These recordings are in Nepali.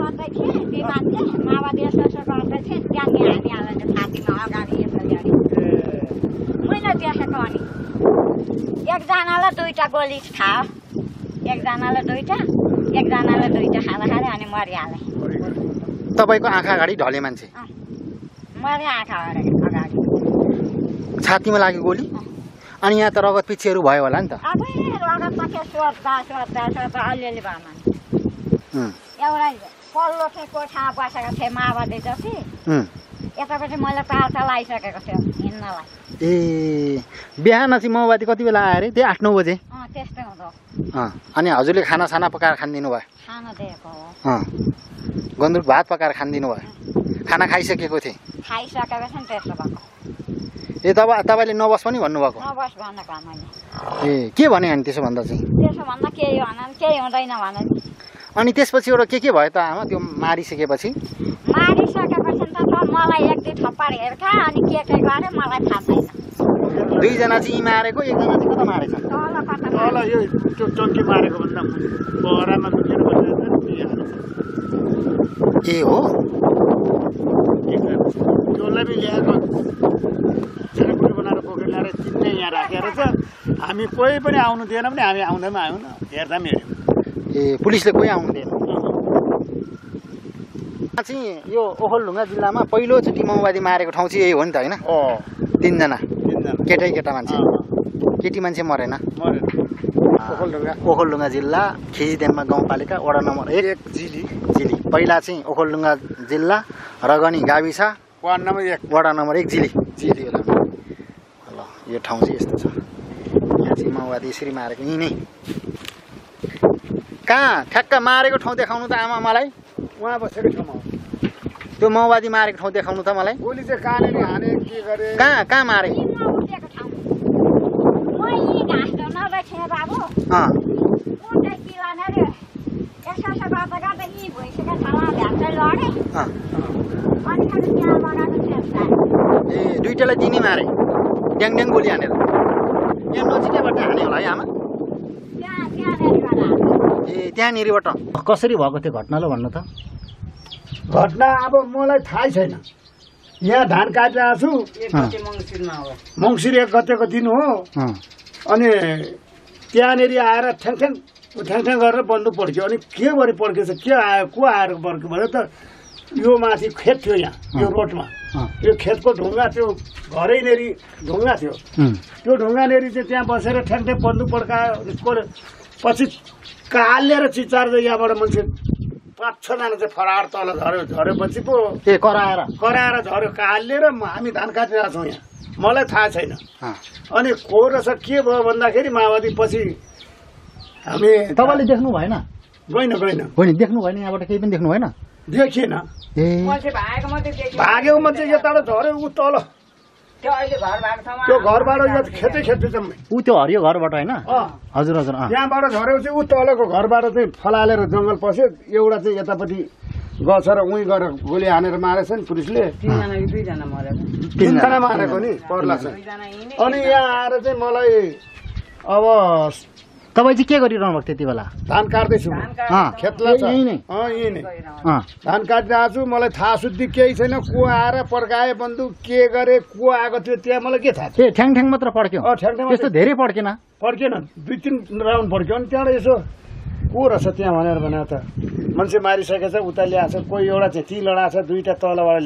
गर्दै थिए ती मान्छे माओवादी यसो गर्दै थिए त्यहाँ हामी हालेर छातीमा अगाडि यसरी मैले देखेको अनि एकजनालाई 2टा गोली खायो एकजनालाई 2टा एकजनालाई 2टा खाँदाखेरि अनि मरिहाले तपाईको आँखा अगाडि ढले मान्छे मरि आँखा अगाडि छातीमा लाग्यो गोली अनि यहाँ त रगत पिच्छेहरू भयो होला नि त अबै रगत त के सोध्दा अलिअलि भयो एउटा पल्लो चाहिँ कोठामा बसेको थिएँ माओवादी जति यतापट्टि मैले तार लगाइसकेको थियो हिँड्नलाई ए बिहान चाहिँ माओवादी कति बेला आयो अरे त्यही 8-9 बजे त्यस्तै हुँदो अनि हजुरले खाना पकाएर खानिदिनु भयो खाना दिएको हो गुन्द्रुक भात पकाएर खानिदिनु भयो खाना खाइसकेको थिएँ खाइसकेको छ नि त्यस्तो भएको ए तपाईँले नबस पनि भन्नुभएको नबस भनेको मैले ए के भने अनि त्यसो भन्दा चाहिँ त्यसो भन्दा केही भन केही हुँदैन भने अनि त्यसपछि एउटा के भयो त आमा त्यो मारिसकेपछि मारिसकेपछि त मलाई 1-2 थप्पड हेर्खा अनि के गरे मलाई थाहा छैन 2 जना चाहिँ मारेको 1 जना चाहिँ कता मारेछ तल यो त्यो टन्की मारेको भन्दा पहरामा दुखेर बसेर ए हो त्यसलाई पनि ल्याएको छानापुरी बनाएर पोखरी ल्याएर चिन्ने यहाँ राखेर छ हामी कोही पनि आउनु दिएन भने हामी आउँदैमा आयौँ न हेर्दा पनि हेऱ्यौँ ए पुलिसले कोही आउनु दिएन चाहिँ यो ओखलढुङ्गा जिल्लामा पहिलोचोटि माओवादी मारेको ठाउँ चाहिँ यही हो नि त होइन 3 जना केटा मान्छे केटी मान्छे मरेन ओखलढुङ्गा जिल्ला खिजीदेम्बा गाउँपालिका वडा नम्बर 1 जिली पहिला चाहिँ ओखलढुङ्गा जिल्ला रगनी गाविस वडा नम्बर 1 जिली ल यो ठाउँ चाहिँ यस्तो छ यहाँ चाहिँ माओवादी यसरी मारेको यहीँ नै कहाँ ठ्याक्क मारेको ठाउँ देखाउनु त आमा मलाई उहाँ बसेको ठाउँमा त्यो माओवादी मारेको ठाउँ देखाउनु त मलाई गोली चाहिँ कहाँनिर हाने के गरे कहाँ मारे ए 2टालाई दिनै मारे ड्याङ गोली हानेर यहाँ नजिकैबाट हाने होला है आमा ए त्यहाँनिरबाट कसरी भएको थियो घटना ल भन्नु त घटना अब मलाई थाहै छैन यहाँ धान काटिरहेको छु मङ्सिर 1 गतेको दिन हो अनि त्यहाँनिर आएर ठ्याङ गरेर बन्दुक पड्क्यो अनि के गरी पड्केछ के आयो को आएर पड्क्यो भने त यो माथि खेत थियो यहाँ यो रोडमा यो खेतको ढुङ्गा त्यो घरैनेरि ढुङ्गा थियो त्यो ढुङ्गानेरि चाहिँ त्यहाँ बसेर ठ्याङ बन्दुक पड्कायो पछि कालेर चिचार्दै यहाँबाट मान्छे 5-6 जना चाहिँ फरार तल झरेपछि पो कराएर झऱ्यो कालेर हामी धान काटिरहेको छौँ यहाँ मलाई थाहा छैन अनि को रहेछ के भयो भन्दाखेरि माओवादी पछि हामी तपाईँले देख्नु भएन गइन देख्नु भएन यहाँबाट केही पनि देख्नु भएन देखिएन भाग्यो मान्छे यताबाट झऱ्यो ऊ तल त्यो घरबाट यो खेतै जम्मै ऊ त्यो हरियो घरबाट होइन हजुर त्यहाँबाट झरेपछि ऊ तलको घरबाट चाहिँ फलालेर जङ्गल पस्यो एउटा चाहिँ यतापट्टि गछ र उहीँ गएर गोली हानेर मारेछ नि पुलिसले 3 जना मारेको नि पर्ला चाहिँ अनि यहाँ आएर चाहिँ मलाई अब तपाईँ चाहिँ के गरिरहनु भएको त्यति बेला धान काट्दैछु खेतलाई यहीँ नै धान काटिरहेको छु मलाई थाहा सुद्धि केही छैन को आएर पड्काए बन्दुक के गरे को आएको थियो त्यहाँ मलाई के थाहा थियो ठ्याङ मात्र पड्क्यो त्यस्तो धेरै पड्केन 2-3 राउन्ड पड्क्यो अनि त्यहाँबाट यसो को रहेछ त्यहाँ भनेर भने त मान्छे मारिसकेको छ उता ल्याएको छ कोही एउटा चाहिँ ती लडाएको छ 2टा तलबाट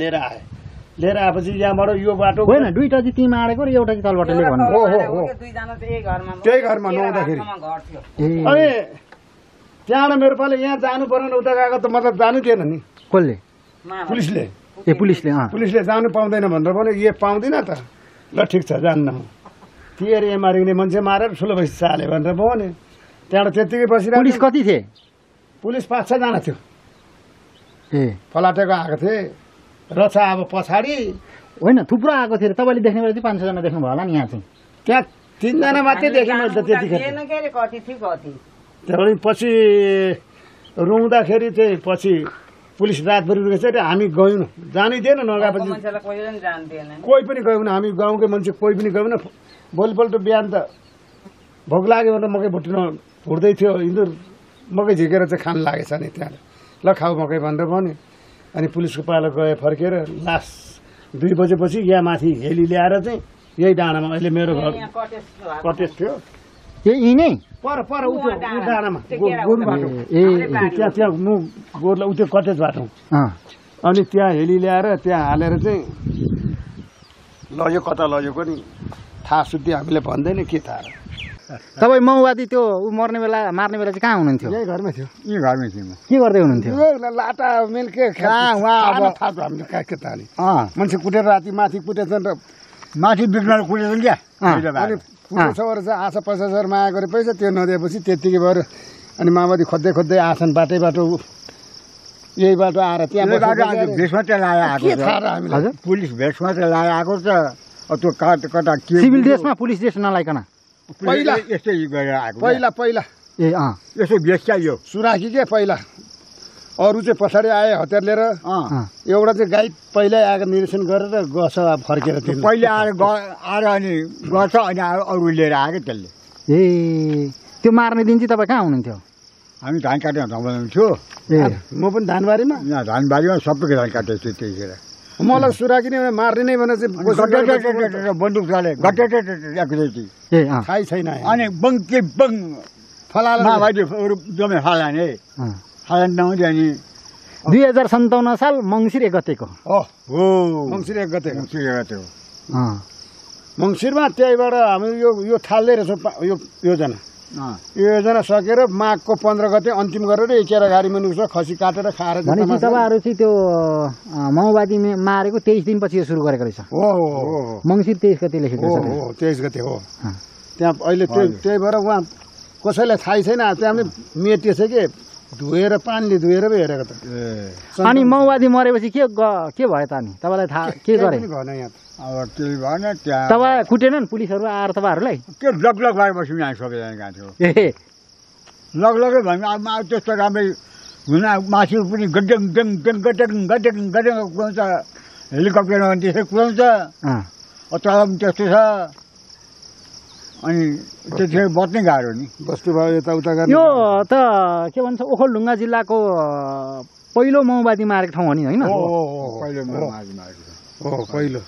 लिएर आएपछि यहाँबाट यो बाटो होइन 2टा चाहिँ ती मारेको र एउटा चाहिँ तलबाट लिएर भन्नु हो त्यही घरमा नुहाउँदाखेरि अनि त्यहाँबाट मेरो पाले यहाँ जानु परेन उता गएको त मतलब जानु दिएन नि कसले पुलिसले जानु पाउँदैन भनेर पनि यो पाउँदैन त ल ठिक छ जान्न म तिएर मारिने मान्छे मारेर ठुलो भैँसी चाले भनेर भने त्यहाँबाट त्यत्तिकै बसिरहेको पुलिस कति थिए पुलिस 5-6 जना थियो ए फलाटेको आएको थिए र छ अब पछाडि होइन थुप्रो आएको थियो तपाईँले देख्ने बेला चाहिँ 5-6 जना देख्नु भयो होला नि यहाँ चाहिँ त्यहाँ 3 जना मात्रै देखेँ मैले त त्यतिखेर त्यहाँबाट पछि रुँदाखेरि चाहिँ पछि पुलिस रातभरि रुकेछ र हामी गयौँ जानै दिएन नगएपछि कोही पनि गयौँ हामी गाउँकै मान्छे कोही पनि गयौँ भोलिपल्ट बिहान त भोक लाग्यो भनेर मकै भुट्दै थियो हिँड्दो मकै झिकेर चाहिँ खान लागेछ नि त्यहाँ ल खाऊ मकै भनेर भन्यो अनि पुलिसको पालो गए फर्केर लास 2 बजेपछि यहाँ माथि हेली ल्याएर चाहिँ यही डाँडामा अहिले मेरो घर कटेज थियो यही नै पर उ डाँडामा गोरु बाटो त्यहाँ म गोरुलाई त्यो कटेज बाटो अनि त्यहाँ हेली ल्याएर त्यहाँ हालेर चाहिँ लग्यो कता लगेको नि थाहा सुत्ती हामीले भन्दैन के थाहा तपाईँ माओवादी त्यो ऊ मार्ने बेला चाहिँ कहाँ हुनुहुन्थ्यो यही घरमै थियो यही घरमै थियौँ के गर्दै हुनुहुन्थ्यो लाटा मिल्के थाहा हामीले के ताली मान्छे कुटेर राति माथि कुटेछन् र माथि बिग्न कुटेछन् क्या अनि कुटेछौँ चाहिँ आशा 50,000 माया गरे पैसा त्यो नदिएपछि त्यत्तिकै भएर अनि माओवादी खोज्दै खोज्दै आछन् बाटो यही बाटो आएर त्यहाँ भेषमा चाहिँ लगाएर आएको पुलिस भेषमा चाहिँ लगाएर आएको छ त्यो कता सिभिल ड्रेसमा पुलिस ड्रेस नलाइकन पहिला यस्तै गरेर आएको पहिला ए यसो भेष चाहियो सुराखी के पहिला अरू चाहिँ पछाडि आए हतियार लिएर एउटा चाहिँ गाइड पहिल्यै आएर निरीक्षण गरेर गछ फर्केर पहिले आएर अनि गर्छ अनि अरू लिएर आएको त्यसले ए त्यो मार्ने दिन चाहिँ तपाईँ कहाँ हुनुहुन्थ्यो हामी धान काटेर धमाउनुहुन्थ्यो म पनि धानबारीमा यहाँ धानबारीमा सबैको धान काटेको थियो त्यतिखेर मलाई सुराकी नै मार्ने नै भने चाहिँ बन्दुक चले गटे थाहै छैन अनि बङ के बङ फलाला माओवादीहरू जम्मै फालाने फालान नहुँदै अनि 2057 साल मङ्सिर 1 गतेको हो मङ्सिर 1 गते हो मङ्सिरमा त्यहीबाट हामी यो थाल्दै रहेछौँ यो योजना सकेर माघको 15 गते अन्तिम गरेर एकेर गाडी मुनिको खसी काटेर खाएर भनेपछि तपाईँहरू चाहिँ त्यो माओवादी मारेको 23 दिनपछि यो सुरु गरेको रहेछ हो मङ्सिर 23 गते लेखेको छ हो 23 गते हो त्यहाँ अहिले त्यही भएर उहाँ कसैलाई थाहै छैन त्यहाँ पनि मेटिएछ कि धोएर पानीले धोएर पो हेरेको त अनि माओवादी मरेपछि के भयो त अनि तपाईँलाई थाहा के गरे अब केही भएन त्यहाँ तपाईँ कुटेनन् पुलिसहरू आएर तपाईँहरूलाई के लगलग भएर बस्यौँ यहाँ सबैजना गएको थियो ए लगलगै भयो अब त्यस्तो राम्रै हुन मासु पनि गड्डङ डङ डङ गड्डङ गड्डङ गड्डङ कुदाउँछ हेलिकप्टरमा त्यसै कुदाउँछ तल पनि त्यस्तो छ अनि त्यतिखेर बस्नै गाह्रो नि बस्नु भयो यताउता गर्ने यो त के भन्छ ओखलढुङ्गा जिल्लाको पहिलो माओवादी मारेको ठाउँ हो नि होइन पहिलो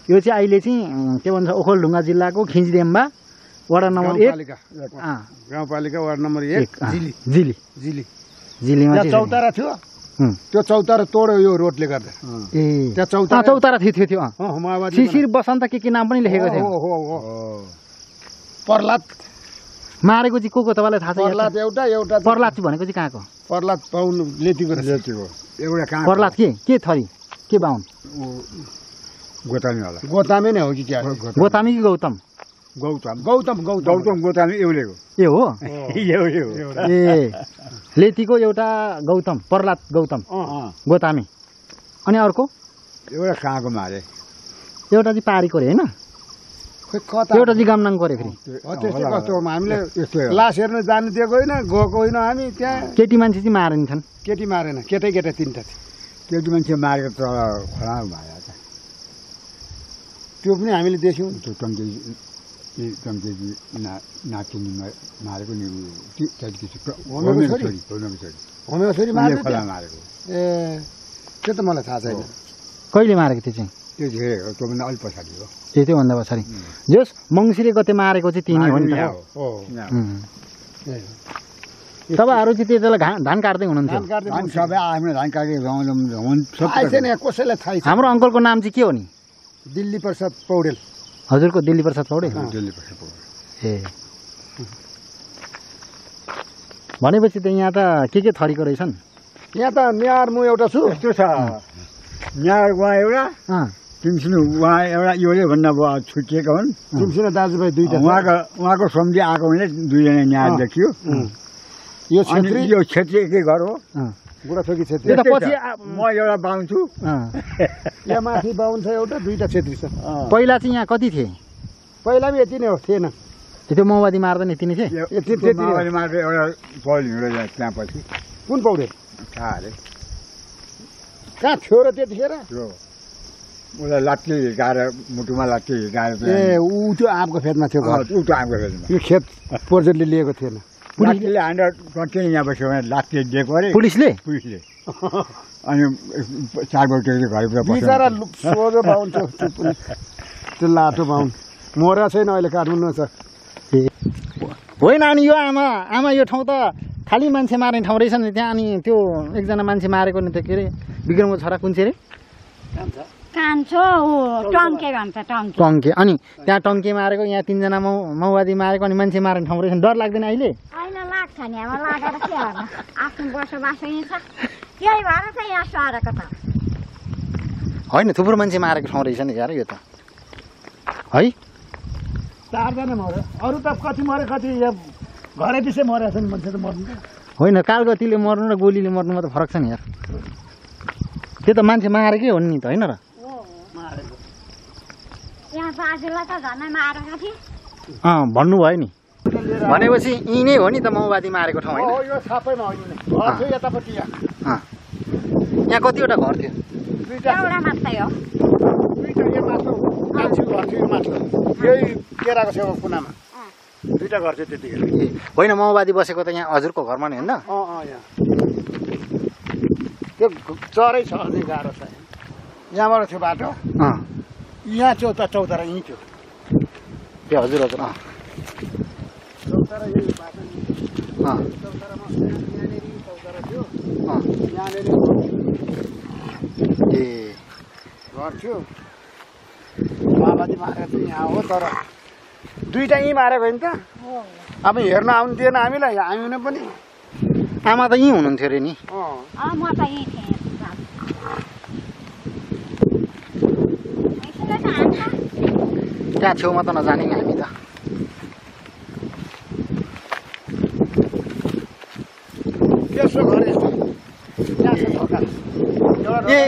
यो चाहिँ अहिले चाहिँ के भन्छ ओखलढुङ्गा जिल्लाको खिञ्चडेम्बा वडा नम्बर 1 गाउँपालिका वडा नम्बर 1 जिलीमा चौतारा थियो त्यो चौतारा तोड्यो यो रोडले गर्दा ए त्यहाँ चौतारा थियो माओवादी शिशिर बसन्त के नाम पनि लेखेको थियो प्रहलाद मारेको चाहिँ को तपाईँलाई थाहा छ प्रहलाद एउटा प्रहलाद चाहिँ भनेको चाहिँ कहाँको प्रहलाद बाहुन लेतीको एउटा कहाँ प्रहलाद के थरी के बाहुन गोतामी होला गोतामी नै हो कि क्या गोतामी कि गौतम गोतामी एउटैको ए हो ए लेतीको एउटा गौतम प्रहलाद गौतम गोतामी अनि अर्को एउटा कहाँको मारे एउटा चाहिँ पारीको रे होइन एउटा चाहिँ गामनाङको रे फेरि त्यस्तै कस्तो हामीले लास हेर्न जानु दिएको होइन गएको होइन हामी त्यहाँ केटी मान्छे चाहिँ मारिन्छन् केटी मारेन केटै 3टा केटी मान्छे मारेको तल खडा भयो त्यो पनि हामीले देख्यौँ त्यो टम्केजी नातिनी मारेको नि होमेश्वरी मारेको ए त्यो त मलाई थाहा छैन कहिले मारेको त्यो चाहिँ त्योभन्दा अलिक पछाडि हो त्योभन्दा पछाडि जस मङ्सिरे गते मारेको चाहिँ तिनी हो नि त तपाईँहरू चाहिँ त्यति बेला धान काट्दै हुनुहुन्थ्यो सबै आफ्नो धान काटेको कसैलाई थाहा छैन हाम्रो अङ्कलको नाम चाहिँ के हो नि दिल्ली प्रसाद पौडेल हजुरको दिल्ली प्रसाद पौडेल ए भनेपछि त यहाँ त के थरीको रहेछन् यहाँ त न्यार म एउटा छु यस्तो छ न्यार उहाँ एउटा टिमसिनो उहाँ एउटा योले भन्दा छुटिएका हुन् टिमसिनो दाजुभाइ 2टा उहाँको सम्झी आएको भने 2जना न्यार देखियो यो क्षेत्री यो क्षेत्रीकै घर हो बुढाथोकी क्षेत्री पछि म एउटा बाहुन छु यहाँ माथि बाहुन छ एउटा 2टा क्षेत्री छ पहिला चाहिँ यहाँ कति थिए पहिला पनि यति नै हो थिएन त्यो माओवादी मार्दैन यति नै थिए माओवादी मार्दै एउटा पौडेल हिँडेर त्यहाँ पछि कुन पौडेल थाहा अरे कहाँ थियो र त्यतिखेर उसलाई लात्ती हिर्काएर मुटुमा लात्ती हिर्काएर ए ऊ त्यो आँपको फेदमा थियो ऊ त आँपको फेदमा यो खेत प्रोजेक्टले लिएको थिएन पुलिसले हानेर कन्टिन्यू यहाँ बस्यो भने लात्ती दिएको अरे पुलिसले अनि 4 बजे घरभित्र बिचरा सोझो बाहुन थियो त्यो पनि त्यो लाटो बाहुन मोरा छैन अहिले काठमाडौँ छ होइन अनि यो आमा यो ठाउँ त खालि मान्छे मार्ने ठाउँ रहेछ नि त्यहाँ अनि त्यो एकजना मान्छे मारेको नि त के अरे विक्रमको छोरा कुन चाहिँ अरे कान्छो ऊ टङ्के भन्छ टङ्के टङ्के अनि त्यहाँ टङ्के मारेको यहाँ 3 जना माओवादी मारेको अनि मान्छे मार्ने ठाउँ रहेछ डर लाग्दैन अहिले अहिले लाग्छ नि अब लागेर के गर्नु आफ्नो बसोबास यहीँ छ त्यही भएर चाहिँ यहाँ सरेको त होइन थुप्रो मान्छे मारेको ठाउँ रहेछ नि यार यो त है 4 जना मर्यो अरू त कति मरे कति घरै पिछे मरेको छ नि मान्छे त मर्नु त होइन कालगतीले मर्नु र गोलीले मर्नुमा त फरक छ नि यार त्यो त मान्छे मारेकै हो नि त होइन र यहाँ बाजुलाई त झनै मारेको थिएँ भन्नुभयो नि भनेपछि यी नै हो नि त माओवादी मारेको ठाउँ होइन यो छापैमा होइन घर थियो यतापट्टि यहाँ कतिवटा घर थियो एउटा मात्रै हो दुईटा यो माथि कान्छी घर थियो माथि यही केराको छेउमा कुनामा 2टा घर थियो त्यतिखेर होइन माओवादी बसेको त यहाँ हजुरको घरमा नि होइन यहाँ त्यो चरै छ अझै गाह्रो छ यहाँबाट थियो बाटो यहाँ चौतारा यहीँ थियो ए हजुर हजुर चौतारा यही बाटो चौतारामा यहाँनिर चौतारा थियो यहाँनिर ए घर थियो माओवादी मारेको थियो यहाँ हो तर 2टा यहीँ मारेको होइन त अब हेर्न आउनु दिएन हामीलाई आएन पनि आमा त यहीँ हुनुहुन्थ्यो अरे नि म त यहीँ थिएँ त्यहाँ छेउमा त नजाने नि हामी त त्यसो घर यस्तो त्यहाँ छ ढोका ए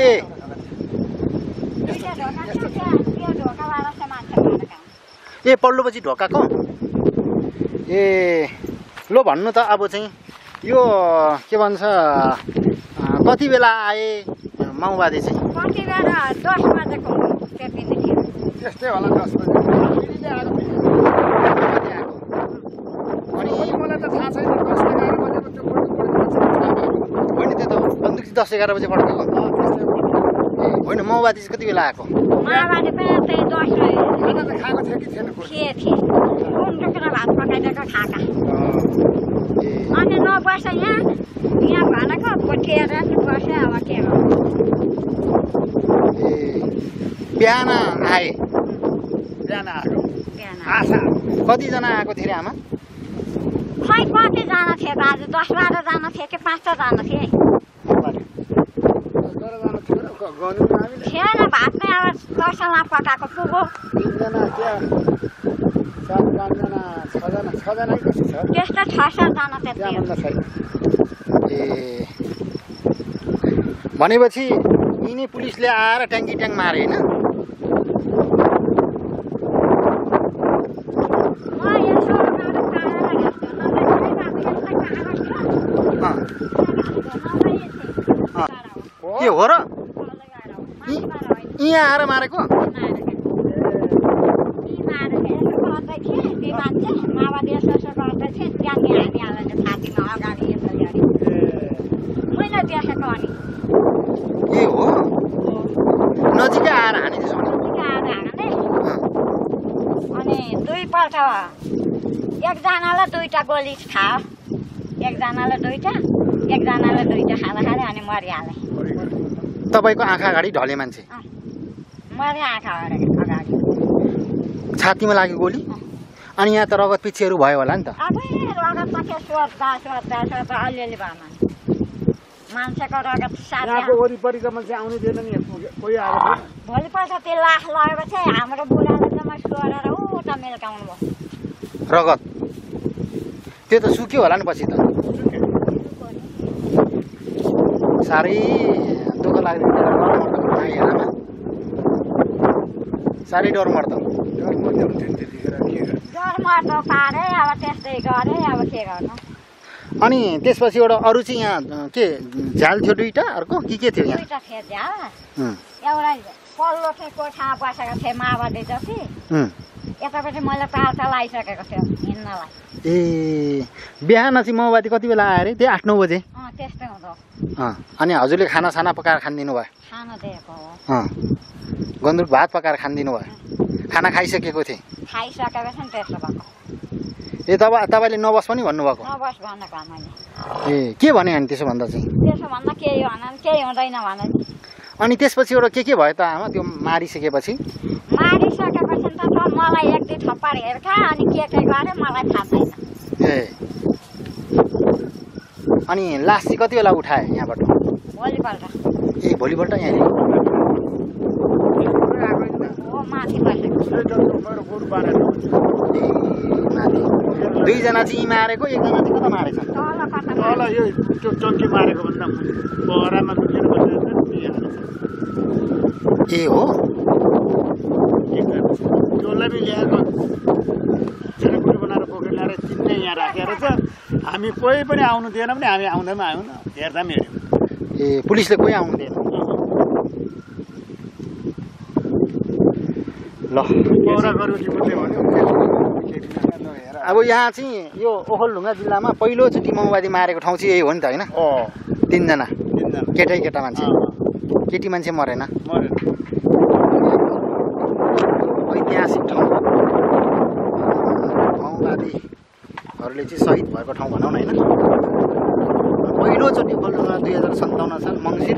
ए पल्लोपछि ढोकाको ए लो भन्नु त अब चाहिँ यो के भन्छ कति बेला आए माओवादी चाहिँ कति बेला 10 बजेको त्यति नै थियो त्यस्तै होला 10 बजे अनि मलाई त थाहा छैन 10-11 बजेको त्यो होइन त्यो त बन्दुक 10-11 बजे पड्केको होइन माओवादी चाहिँ कति बेला आएको माओवादी पनि त्यही 10 रह्यो खाना त खाएको थियो कि थिएन थिएँ गुन्द्रुक र भात पकाइदिएको खाका अनि नबस यहाँ भनेको कोठिएर बस्यो अब के हो ए बिहान आए बिहान आएको बिहान आशा कतिजना आएको थियो अरे आमा खै कतिजना थिए त आज 10-12 जना थिए कि 5-6 जना थिए थिएन भात नै अब दसैँमा पकाएको पुगो 3जना त्यहाँ 4-5जना 6जना कति छ त्यस्तो 6-7 जना त्यति त्यहाँभन्दा छैन ए भनेपछि यिनी पुलिसले आएर ट्याङ्की ट्याङ मारे होइन के हो र यहाँ आएर मारेको ए हो नजिकै आएर हानिदिएछ अनि दुईपल्ट एकजनालाई 2टा गोली खायो एकजनालाई 2टा एकजनालाई 2टा खाँदाखेरि अनि मरिहाले तपाईँको आँखा अगाडि ढले मान्छे मरि आँखा अगाडि छातीमा लाग्यो गोली अनि यहाँ त रगत पिच्छेहरू भयो होला नि त अबै रगत त के सोध्दा अलिअलि भयो मान्छेको रगत यहाँको वरिपरिका मान्छे आउनु दिएन नि कोही आएको थिएन भोलिपल्ट त्यो लास लगेपछि हाम्रो बुढाले जम्मा सोरेर उता मेल्काउनु भयो रगत त्यो त सुक्यो होला नि पछि त साह्रै दुःख लाग्दैन साह्रै डर मर्छ डर मर्दो पारे अब त्यस्तै गरे अब के गर्नु अनि त्यसपछि एउटा अरू चाहिँ यहाँ के झ्याल थियो 2टा अर्को के थियो यहाँ 2टा थियो झ्याल एउटा पल्लो चाहिँ कोठामा बसेको थिएँ माओवादी जति यतापट्टि मैले ताल चलाइसकेको थियो हिँड्नलाई। ए बिहान चाहिँ माओवादी कति बेला आयो अरे? त्यही 8-9 बजे। त्यस्तै हुँदो। अनि हजुरले खानासाना पकाएर खानिदिनु भयो? खाना दिएको हो। गुन्द्रुक भात पकाएर खानिदिनु भयो? खाना खाइसकेको थिएँ? खाइसकेको छ नि त्यसो भएको। ए तपाईँले नबस पनि भन्नुभएको? नबस भनेको मैले। ए के भने अनि त्यसो भन्दा चाहिँ? त्यसो भन्दा केही भन केही हुँदैन भने। अनि त्यसपछि एउटा के भयो त आमा त्यो मारिसकेपछि? मारिसकेपछि त मलाई एक दुई थप्पड हेर्का अनि के गरे मलाई थाहा छैन। ए अनि लास चाहिँ कति बेला उठाए यहाँबाट? भोलिपल्ट। ए भोलिपल्ट यहाँ? हो माथि बसेको। माथि दुईजना चाहिँ यी मारेको, एकजना चाहिँ कता मारेछ? तल कता तल यो त्यो चम्की मारेको भन्दा पहरामा लुकेर बसेर ए हो त्यसलाई पनि ल्याएको छेडापुडी बनाएर पोखरी ल्याएर चिन्ने यहाँ राखेर छ। हामी कोही पनि आउनु दिएन भने हामी आउँदैमा आयौँ न, हेर्दा पनि हेऱ्यौँ। ए पुलिसले कोही आउनु दिएन? ल पहरा गरेको रिपोर्टले भन्यो अब यहाँ चाहिँ यो ओखलढुङ्गा जिल्लामा पहिलोचोटि माओवादी मारेको ठाउँ चाहिँ यही हो नि त होइन? 3 जना केटा मान्छे, केटी मान्छे मरेन। ऐतिहासिक ठाउँ माओवादीहरूले चाहिँ शहीद भएको ठाउँ भनौँ न होइन? पहिलोचोटि ओखलढुङ्गा 2057 साल मङ्सिर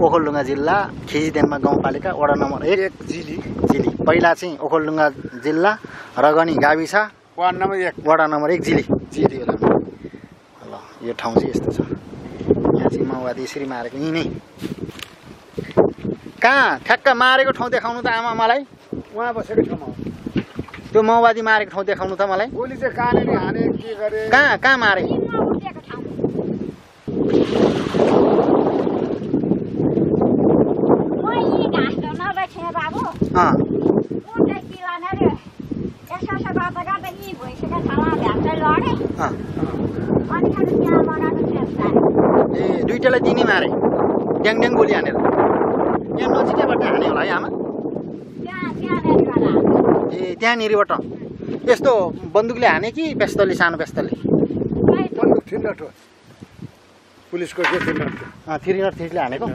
ओखलढुङ्गा जिल्ला खिजीदेम्मा गाउँपालिका वडा नम्बर 1 जिली। पहिला चाहिँ ओखलढुङ्गा जिल्ला रगनी गाविस वडा नम्बर 1 जिली। ल यो ठाउँ चाहिँ यस्तो छ। यहाँ चाहिँ माओवादी यसरी मारेको यहीँ नै। कहाँ ठ्याक्क मारेको ठाउँ देखाउनु त आमा मलाई? उहाँ बसेको ठाउँमा त्यो माओवादी मारेको ठाउँ देखाउनु त मलाई। गोली चाहिँ कहाँले हाने के गरे? कहाँ मारे? ए दुईटालाई दिनै मारे ड्याङ गोली हानेर? यहाँ नजिकैबाट हाने होला है आमा? ए त्यहाँनिरबाट यस्तो बन्दुकले हाने कि पेस्तलले, सानो पेस्तलले? पुलिसको के थ्रिनटले हानेको?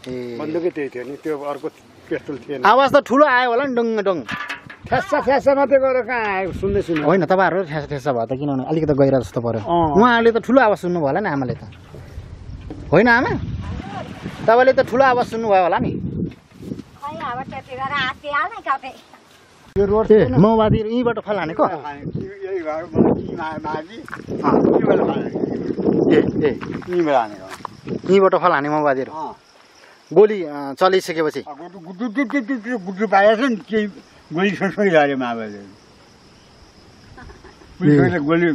ए बन्दुकै त्यही थियो नि, त्यो अर्को पेस्तल थिएन। आवाज त ठुलो आयो होला नि, डङ ठ्यासा मात्रै गएर कहाँ आयो? सुन्दै होइन तपाईँहरू ठ्यासा भयो त, किनभने अलिकति गहिरो जस्तो पऱ्यो। उहाँहरूले त ठुलो आवाज सुन्नुभयो होला नि आमाले त, होइन आमा? तपाईँले त ठुलो आवाज सुन्नुभयो होला नि। माओवादी यहीँबाट फल हानेको? यहीँबाट फल हाने माओवादीहरू? गोली चलिसकेपछि गुड्रु पाएछ नि, केही गोली सोसोइ गरे माओवादीहरू। गोली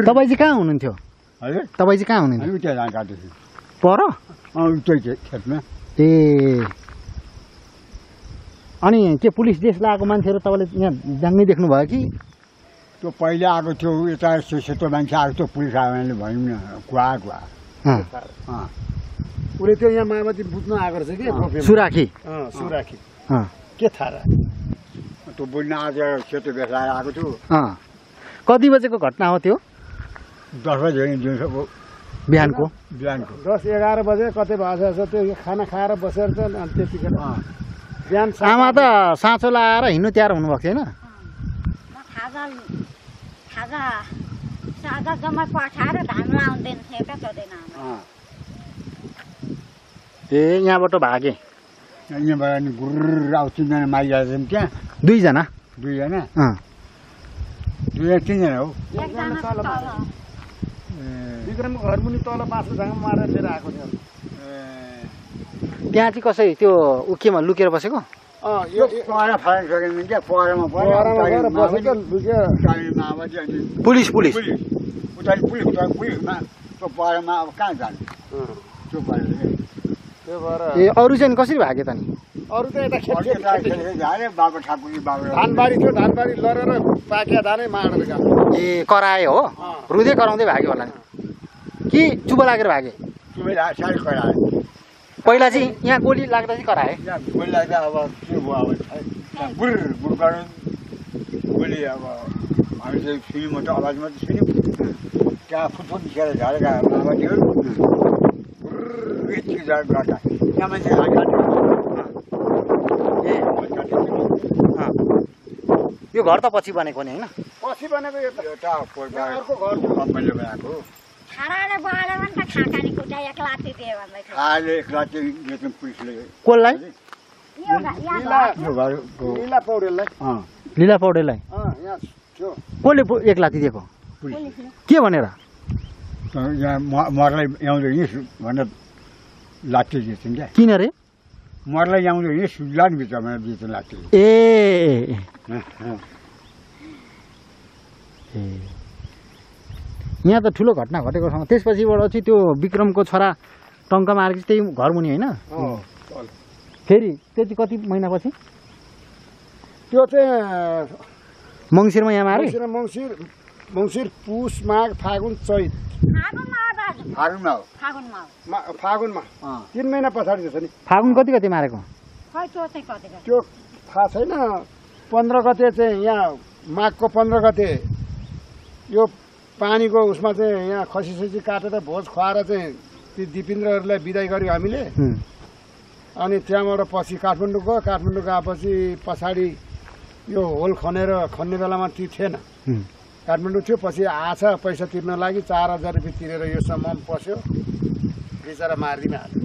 तपाईँ चाहिँ कहाँ हुनुहुन्थ्यो? हजुर तपाईँ चाहिँ कहाँ हुनुहुन्थ्यो? त्यहाँ धान काट्दैछु पर त्यही खेतमा। ए अनि के पुलिस ड्रेस लगाएको मान्छेहरू तपाईँले यहाँ जाङ्नै देख्नुभयो कि? त्यो पहिले आएको थियो यता सेतो मान्छे आएको थियो, पुलिस आयो भने भयौँ न कुवा उसले त्यो यहाँ माओवादी बुझ्नु आएको रहेछ कि? सुराखी के थाहा र? त्यो बुझ्न आज सेतो बेस लगाएर आएको थियो। कति बजेको घटना हो त्यो? 10 बजे दिउँसोको, बिहानको 10-11 बजे कतै भएको छ। त्यो खाना खाएर बसेर चाहिँ त्यतिखेर बिहान। आमा त साँचो लाएर हिँड्नु तयार हुनुभएको थिएन? सादा जम्मै पठाएर धान लाउँदैन थियो क्या सोधेन। ए यहाँबाट भागे? यहाँबाट नि गुर्र आउँछ, 3 जना मारिरहेको थियौँ त्यहाँ। 2 जना? 2 जना 3 जना हो। विक्रम घरमुनि तल बाँससँग मारेर लिएर आएको थियो। त्यहाँ चाहिँ कसै त्यो उकेमा लुकेर बसेको? पुलिस ए अरू चाहिँ कसरी भागे त नि? अरू त यता धानबारी थियो, धानबारी लडेर पाकिया धानै मारेर गयो। ए कराए हो? रुँदै कराउँदै भाग्यो होला नि? कि चुप लागेर भागे साह्रै कराए पहिला चाहिँ यहाँ गोली लाग्दा चाहिँ कराए यहाँ गोली लाग्दा अब के भयो अब बुर बुर गर्नु गोली अब हामी चाहिँ सुन्यौँ मात्रै आवाज मात्रै सुन्यौँ त्यहाँ फुटफुट निस्केर झरेका माओवादीहरू यति गर्दा त्यहाँ मान्छे यो घर त पछि बनेको नि होइन पछि बनेको यो त एउटा अर्को घर कम्पनीले बनाएको खानाले बाल्यो भने त खाकानी खुट्टा एक लात्ती दियो भन्दै थियो अहिले एक रात चाहिँ बेच्नु पुलिसले कसलाई यो घरको लीला पौडेललाई लीला पौडेललाई यहाँ थियो कसले एक लात्ती दिएको के भनेर यहाँ मरलाई ल्याउँदै हिँड्स भनेर लाठी दिन्छन् क्या किन रे मरलाई ल्याउँदै हिँड्स लानभित्र भनेर दिन्छन् लाठी ए यहाँ त ठुलो घटना घटेको छ त्यसपछिबाट चाहिँ त्यो विक्रमको छोरा टङ्क मारेको त्यही घर मुनि होइन फेरि त्यो चाहिँ कति महिनापछि त्यो चाहिँ मङ्सिरमा यहाँ मारे मङ्सिर पुस माघ फागुन चैत फागुनमा हो फागुनमा 3 महिना पछाडि छ नि फागुन कति कति मारेको त्यो थाहा छैन 15 गते चाहिँ यहाँ माघको 15 गते यो पानीको उसमा चाहिँ यहाँ खसी काटेर भोज खुवाएर चाहिँ ती दिपेन्द्रहरूलाई बिदाई गर्यो हामीले अनि त्यहाँबाट पछि काठमाडौँ गएपछि पछाडि यो होल खन्ने बेलामा ती थिएन काठमाडौँ थियो पछि आछ पैसा तिर्न लागि 4000 रुपियाँ तिरेर यो सम्म पस्यो बिचरा मारिदिन हाल्यो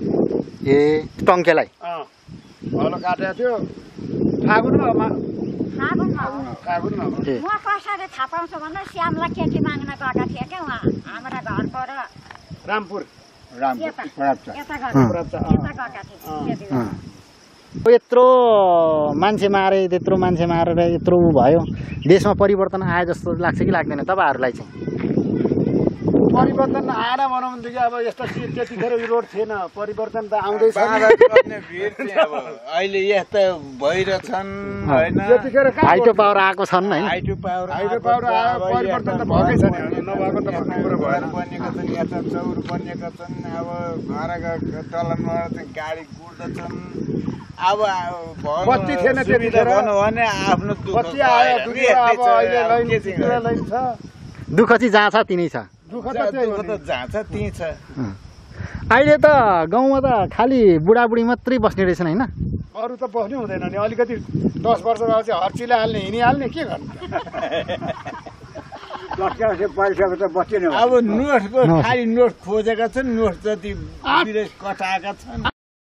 ए टङ्केलाई हलो काटेको थियो फागुनमा म कसरी थाहा पाउँछु भन्दा श्यामलाई केटी माग्न गएका थिए क्या उहाँ हाम्रा घरको र रामपुर यता गएका थिए यत्रो मान्छे मारे त्यत्रो मान्छे मारेर यत्रो भयो देशमा परिवर्तन आए जस्तो लाग्छ कि लाग्दैन तपाईँहरूलाई चाहिँ परिवर्तन आएन भनौँ भनेदेखि अब यस्तो त्यतिखेर यो रोड थिएन परिवर्तन त आउँदैछ अहिले यस्ता भइरहेछन् होइन हाइटो पावर आएको छन् है हाइटो पावर आयो परिवर्तन त भएकै छ नि नभएको त भन्ने कुरो भएन बनेका छन् यता चौर बनेका छन् अब घरका दलनबाट चाहिँ गाडी कुद्दछन् अब बत्ती थिएन त्यतिखेर भनौँ भने आफ्नो बत्ती आयो अब अहिले लाइन छ दुःख चाहिँ जहाँ छ तिनै छ दुःख त त्यही हो नि। जहाँ छ त्यहीँ छ अहिले त गाउँमा त खालि बुढाबुढी मात्रै बस्ने रहेछन् होइन अरू त बस्नै हुँदैन नि अलिकति 10 वर्ष भएपछि हर्चिला हाल्ने हिँडिहाल्ने के गर्नु पाइसकेको त बस्दैन अब नोटको खालि नोट खोजेका छन् नोट जति विदेश कटाएका छन्